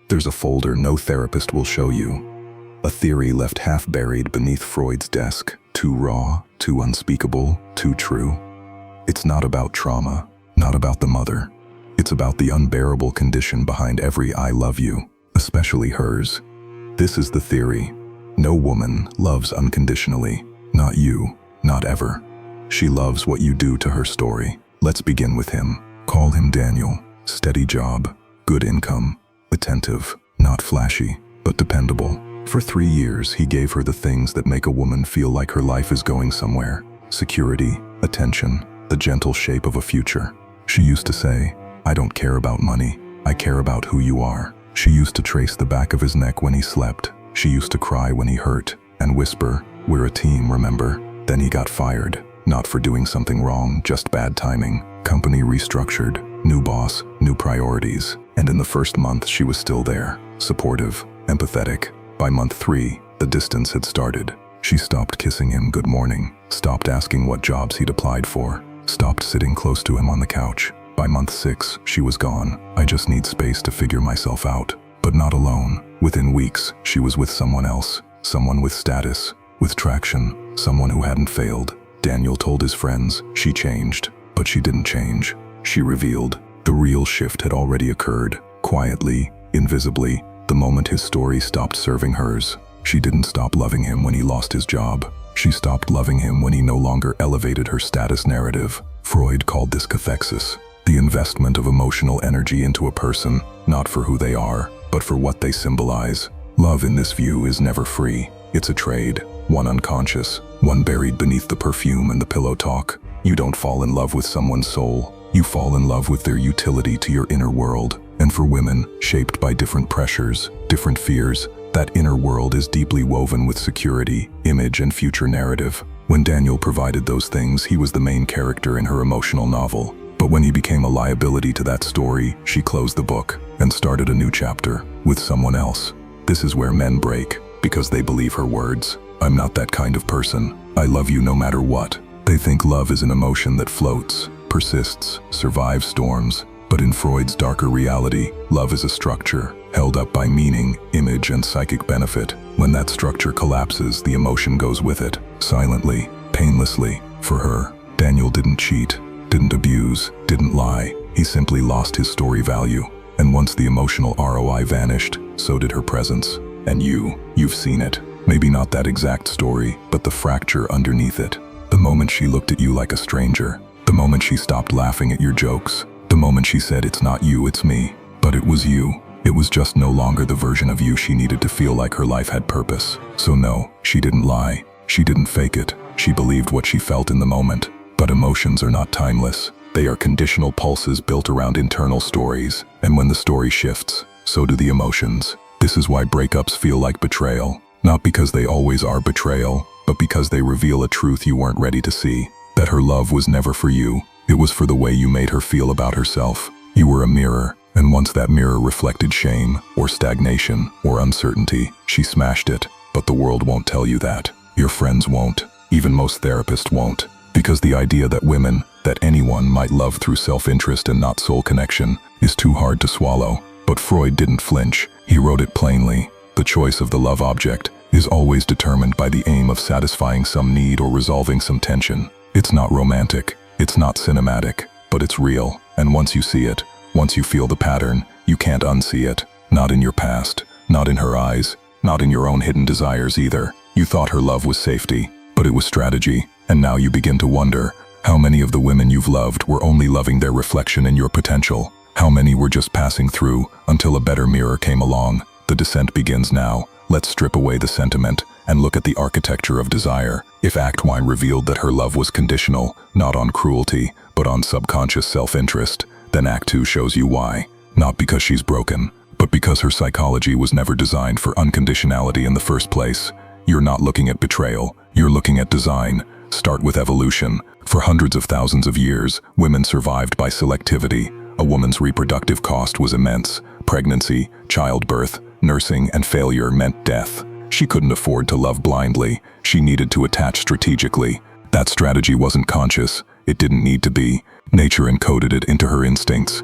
There's a folder no therapist will show you. A theory left half buried beneath Freud's desk, too raw, too unspeakable, too true. It's not about trauma, not about the mother. It's about the unbearable condition behind every "I love you," especially hers. This is the theory. No woman loves unconditionally. Not you, not ever. She loves what you do to her story. Let's begin with him. Call him Daniel. Steady job, good income, attentive, not flashy, but dependable. For 3 years, he gave her the things that make a woman feel like her life is going somewhere. Security, attention, the gentle shape of a future. She used to say, "I don't care about money, I care about who you are." She used to trace the back of his neck when he slept. She used to cry when he hurt, and whisper, "We're a team, remember?" Then he got fired. Not for doing something wrong, just bad timing. Company restructured, new boss, new priorities. And in the first month, she was still there, supportive, empathetic. By month 3, the distance had started. She stopped kissing him good morning, stopped asking what jobs he'd applied for, stopped sitting close to him on the couch. By month 6, she was gone. "I just need space to figure myself out." But not alone. Within weeks, she was with someone else, someone with status, with traction, someone who hadn't failed. Daniel told his friends she changed, but she didn't change. She revealed the real shift had already occurred, quietly, invisibly, the moment his story stopped serving hers. She didn't stop loving him when he lost his job. She stopped loving him when he no longer elevated her status narrative. Freud called this cathexis, the investment of emotional energy into a person, not for who they are, but for what they symbolize. Love in this view is never free. It's a trade, one unconscious, one buried beneath the perfume and the pillow talk. You don't fall in love with someone's soul. You fall in love with their utility to your inner world. And for women, shaped by different pressures, different fears, that inner world is deeply woven with security, image, and future narrative. When Daniel provided those things, he was the main character in her emotional novel. But when he became a liability to that story, she closed the book and started a new chapter with someone else. This is where men break, because they believe her words. "I'm not that kind of person. I love you no matter what." They think love is an emotion that floats, persists, survives storms. But in Freud's darker reality, love is a structure, held up by meaning, image, and psychic benefit. When that structure collapses, the emotion goes with it, silently, painlessly. For her, Daniel didn't cheat, didn't abuse, didn't lie. He simply lost his story value. And once the emotional ROI vanished, so did her presence. And you've seen it. Maybe not that exact story, but the fracture underneath it. The moment she looked at you like a stranger. The moment she stopped laughing at your jokes. The moment she said, "It's not you, it's me." But it was you. It was just no longer the version of you she needed to feel like her life had purpose. So no, she didn't lie. She didn't fake it. She believed what she felt in the moment. But emotions are not timeless. They are conditional pulses built around internal stories. And when the story shifts, so do the emotions. This is why breakups feel like betrayal. Not because they always are betrayal, but because they reveal a truth you weren't ready to see. That her love was never for you. It was for the way you made her feel about herself. You were a mirror, and once that mirror reflected shame, or stagnation, or uncertainty, she smashed it. But the world won't tell you that. Your friends won't. Even most therapists won't. Because the idea that women, that anyone might love through self-interest and not soul connection, is too hard to swallow. But Freud didn't flinch. He wrote it plainly. The choice of the love object is always determined by the aim of satisfying some need or resolving some tension. It's not romantic. It's not cinematic, but it's real. And once you see it, once you feel the pattern, you can't unsee it. Not in your past, not in her eyes, not in your own hidden desires either. You thought her love was safety, but it was strategy. And now you begin to wonder, how many of the women you've loved were only loving their reflection in your potential? How many were just passing through until a better mirror came along? The descent begins now. Let's strip away the sentiment and look at the architecture of desire. If Act 1 revealed that her love was conditional, not on cruelty, but on subconscious self-interest, then Act 2 shows you why. Not because she's broken, but because her psychology was never designed for unconditionality in the first place. You're not looking at betrayal, you're looking at design. Start with evolution. For hundreds of thousands of years, women survived by selectivity. A woman's reproductive cost was immense. Pregnancy, childbirth, nursing, and failure meant death. She couldn't afford to love blindly. She needed to attach strategically. That strategy wasn't conscious. It didn't need to be. Nature encoded it into her instincts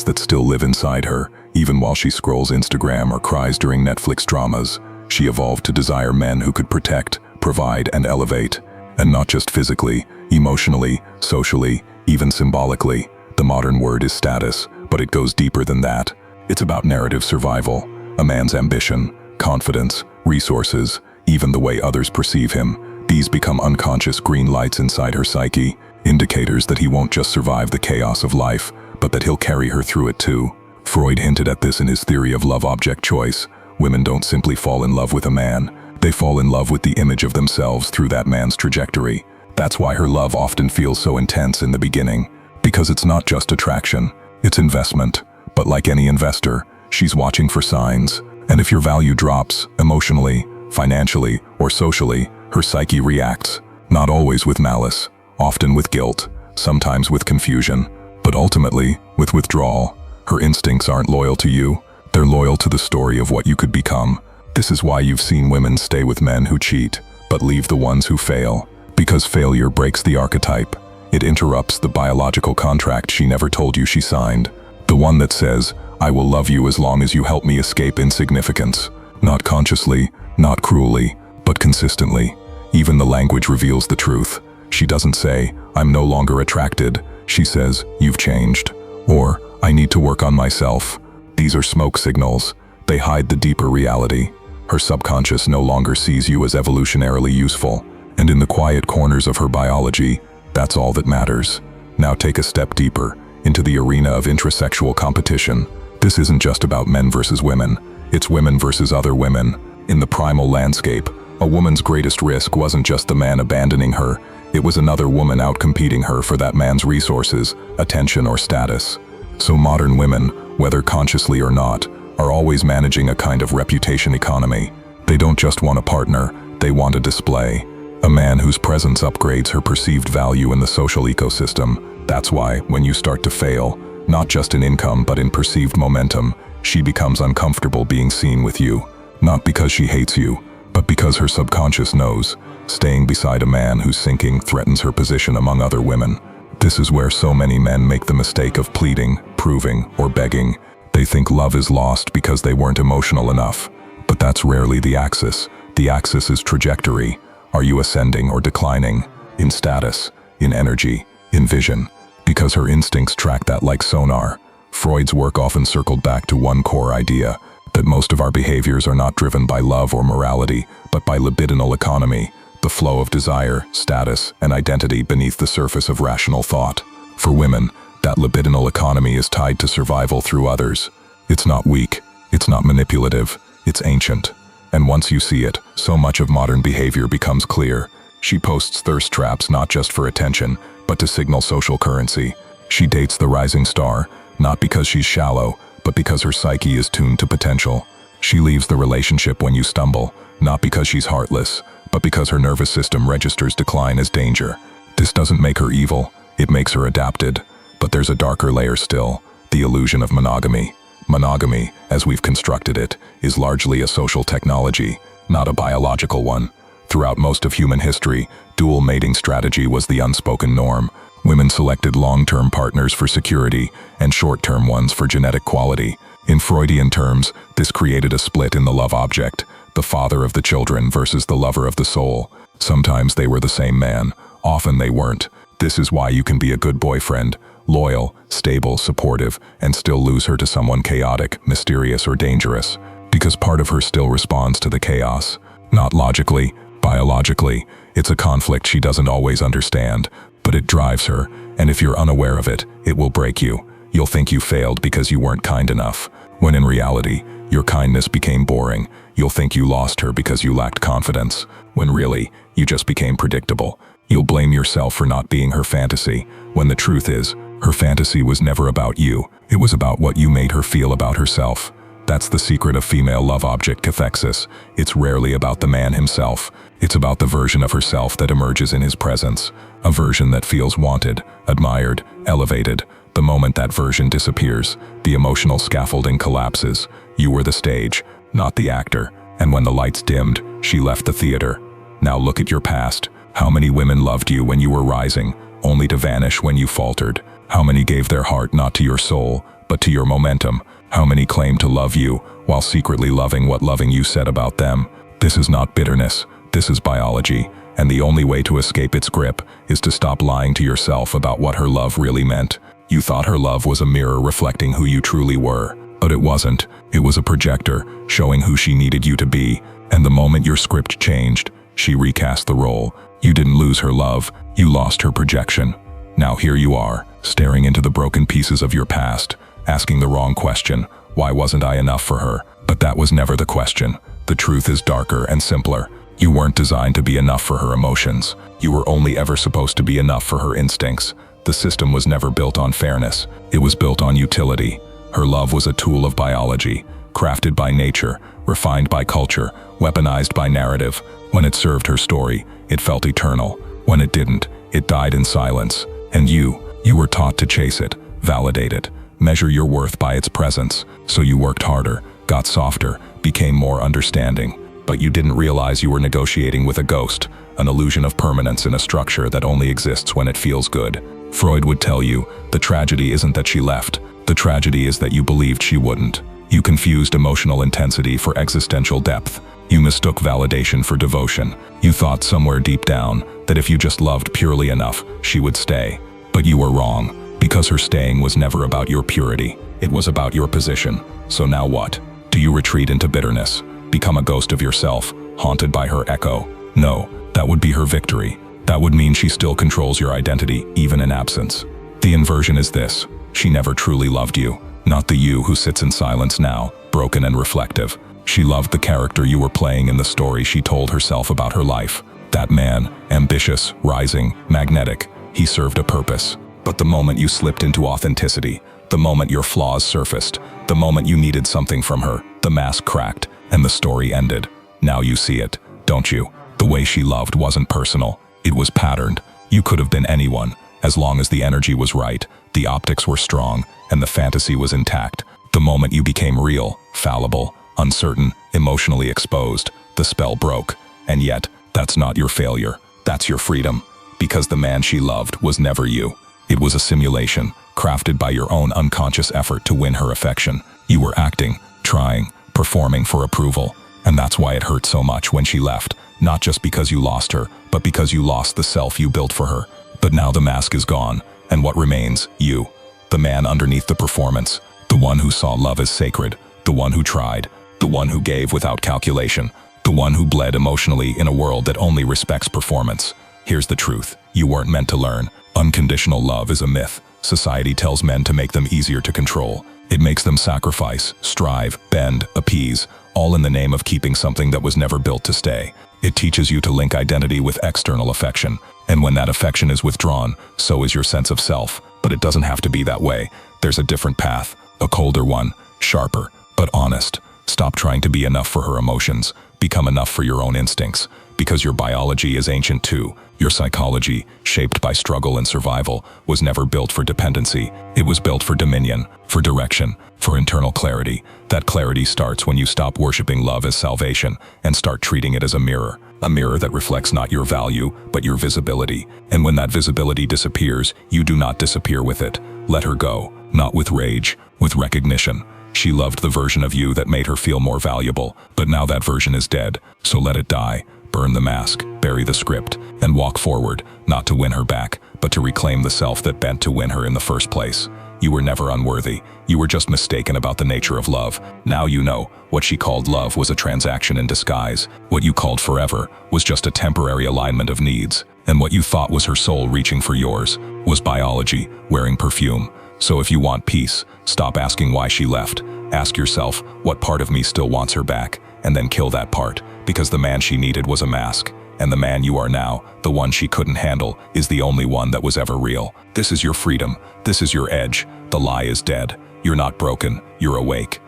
that still live inside her. Even while she scrolls Instagram or cries during Netflix dramas, she evolved to desire men who could protect, provide, and elevate. And not just physically, emotionally, socially, even symbolically. The modern word is status, but it goes deeper than that. It's about narrative survival, a man's ambition, confidence, resources, even the way others perceive him. These become unconscious green lights inside her psyche, indicators that he won't just survive the chaos of life, but that he'll carry her through it too. Freud hinted at this in his theory of love object choice. Women don't simply fall in love with a man, they fall in love with the image of themselves through that man's trajectory. That's why her love often feels so intense in the beginning, because it's not just attraction, it's investment. But like any investor, she's watching for signs. And if your value drops, emotionally, financially, or socially, her psyche reacts, not always with malice, often with guilt, sometimes with confusion, but ultimately with withdrawal. Her instincts aren't loyal to you, they're loyal to the story of what you could become. This is why you've seen women stay with men who cheat, but leave the ones who fail. Because failure breaks the archetype. It interrupts the biological contract she never told you she signed. The one that says, I will love you as long as you help me escape insignificance. Not consciously, not cruelly, but consistently. Even the language reveals the truth. She doesn't say, I'm no longer attracted. She says, you've changed. Or, I need to work on myself. These are smoke signals. They hide the deeper reality. Her subconscious no longer sees you as evolutionarily useful. And in the quiet corners of her biology, that's all that matters. Now take a step deeper, into the arena of intrasexual competition. This isn't just about men versus women. It's women versus other women. In the primal landscape, a woman's greatest risk wasn't just the man abandoning her. It was another woman outcompeting her for that man's resources, attention, or status. So modern women, whether consciously or not, are always managing a kind of reputation economy. They don't just want a partner, they want a display. A man whose presence upgrades her perceived value in the social ecosystem. That's why, when you start to fail, not just in income but in perceived momentum, she becomes uncomfortable being seen with you. Not because she hates you, but because her subconscious knows, staying beside a man who's sinking threatens her position among other women. This is where so many men make the mistake of pleading, proving, or begging. They think love is lost because they weren't emotional enough. But that's rarely the axis. The axis is trajectory. Are you ascending or declining? In status, in energy, in vision? Because her instincts track that like sonar. Freud's work often circled back to one core idea, that most of our behaviors are not driven by love or morality, but by libidinal economy, the flow of desire, status, and identity beneath the surface of rational thought. For women, that libidinal economy is tied to survival through others. It's not weak, it's not manipulative, it's ancient. And once you see it, so much of modern behavior becomes clear. She posts thirst traps not just for attention, but to signal social currency. She dates the rising star, not because she's shallow, but because her psyche is tuned to potential. She leaves the relationship when you stumble, not because she's heartless, but because her nervous system registers decline as danger. This doesn't make her evil, it makes her adapted. But there's a darker layer still, the illusion of monogamy. Monogamy, as we've constructed it, is largely a social technology, not a biological one. Throughout most of human history, dual mating strategy was the unspoken norm. Women selected long-term partners for security and short-term ones for genetic quality. In Freudian terms, this created a split in the love object, the father of the children versus the lover of the soul. Sometimes they were the same man, often they weren't. This is why you can be a good boyfriend, loyal, stable, supportive, and still lose her to someone chaotic, mysterious, or dangerous. Because part of her still responds to the chaos. Not logically, biologically. It's a conflict she doesn't always understand, but it drives her, and if you're unaware of it, it will break you. You'll think you failed because you weren't kind enough, when in reality, your kindness became boring. You'll think you lost her because you lacked confidence, when really, you just became predictable. You'll blame yourself for not being her fantasy, when the truth is, her fantasy was never about you. It was about what you made her feel about herself. That's the secret of female love object cathexis. It's rarely about the man himself. It's about the version of herself that emerges in his presence. A version that feels wanted, admired, elevated. The moment that version disappears, the emotional scaffolding collapses. You were the stage, not the actor. And when the lights dimmed, she left the theater. Now look at your past. How many women loved you when you were rising, only to vanish when you faltered? How many gave their heart not to your soul, but to your momentum? How many claim to love you while secretly loving what loving you said about them? This is not bitterness, this is biology, and the only way to escape its grip is to stop lying to yourself about what her love really meant. You thought her love was a mirror reflecting who you truly were, but it wasn't. It was a projector showing who she needed you to be, and the moment your script changed, she recast the role. You didn't lose her love, you lost her projection. Now here you are, staring into the broken pieces of your past, asking the wrong question, why wasn't I enough for her? But that was never the question. The truth is darker and simpler. You weren't designed to be enough for her emotions. You were only ever supposed to be enough for her instincts. The system was never built on fairness. It was built on utility. Her love was a tool of biology, crafted by nature, refined by culture, weaponized by narrative. When it served her story, it felt eternal. When it didn't, it died in silence. And you were taught to chase it, validate it, measure your worth by its presence. So you worked harder, got softer, became more understanding. But you didn't realize you were negotiating with a ghost, an illusion of permanence in a structure that only exists when it feels good. Freud would tell you, the tragedy isn't that she left. The tragedy is that you believed she wouldn't. You confused emotional intensity for existential depth. You mistook validation for devotion. You thought somewhere deep down that if you just loved purely enough, she would stay. But you were wrong, because her staying was never about your purity. It was about your position. So now what? Do you retreat into bitterness? Become a ghost of yourself, haunted by her echo? No, that would be her victory. That would mean she still controls your identity, even in absence. The inversion is this: she never truly loved you. Not the you who sits in silence now, broken and reflective. She loved the character you were playing in the story she told herself about her life. That man, ambitious, rising, magnetic, he served a purpose. But the moment you slipped into authenticity, the moment your flaws surfaced, the moment you needed something from her, the mask cracked, and the story ended. Now you see it, don't you? The way she loved wasn't personal. It was patterned. You could have been anyone, as long as the energy was right, the optics were strong, and the fantasy was intact. The moment you became real, fallible, uncertain, emotionally exposed, the spell broke. And yet, that's not your failure. That's your freedom. Because the man she loved was never you. It was a simulation, crafted by your own unconscious effort to win her affection. You were acting, trying, performing for approval. And that's why it hurt so much when she left. Not just because you lost her, but because you lost the self you built for her. But now the mask is gone, and what remains? You. The man underneath the performance. The one who saw love as sacred. The one who tried. The one who gave without calculation. The one who bled emotionally in a world that only respects performance. Here's the truth: you weren't meant to learn. Unconditional love is a myth. Society tells men to make them easier to control. It makes them sacrifice, strive, bend, appease, all in the name of keeping something that was never built to stay. It teaches you to link identity with external affection. And when that affection is withdrawn, so is your sense of self. But it doesn't have to be that way. There's a different path, a colder one, sharper, but honest. Stop trying to be enough for her emotions. Become enough for your own instincts. Because your biology is ancient too. Your psychology, shaped by struggle and survival, was never built for dependency. It was built for dominion, for direction, for internal clarity. That clarity starts when you stop worshiping love as salvation and start treating it as a mirror that reflects not your value, but your visibility. And when that visibility disappears, you do not disappear with it. Let her go, not with rage, with recognition. She loved the version of you that made her feel more valuable, but now that version is dead, so let it die. Burn the mask, bury the script, and walk forward, not to win her back, but to reclaim the self that bent to win her in the first place. You were never unworthy. You were just mistaken about the nature of love. Now you know, what she called love was a transaction in disguise. What you called forever was just a temporary alignment of needs. And what you thought was her soul reaching for yours was biology, wearing perfume. So if you want peace, stop asking why she left. Ask yourself, what part of me still wants her back? And then kill that part, because the man she needed was a mask. And the man you are now, the one she couldn't handle, is the only one that was ever real. This is your freedom. This is your edge. The lie is dead. You're not broken. You're awake.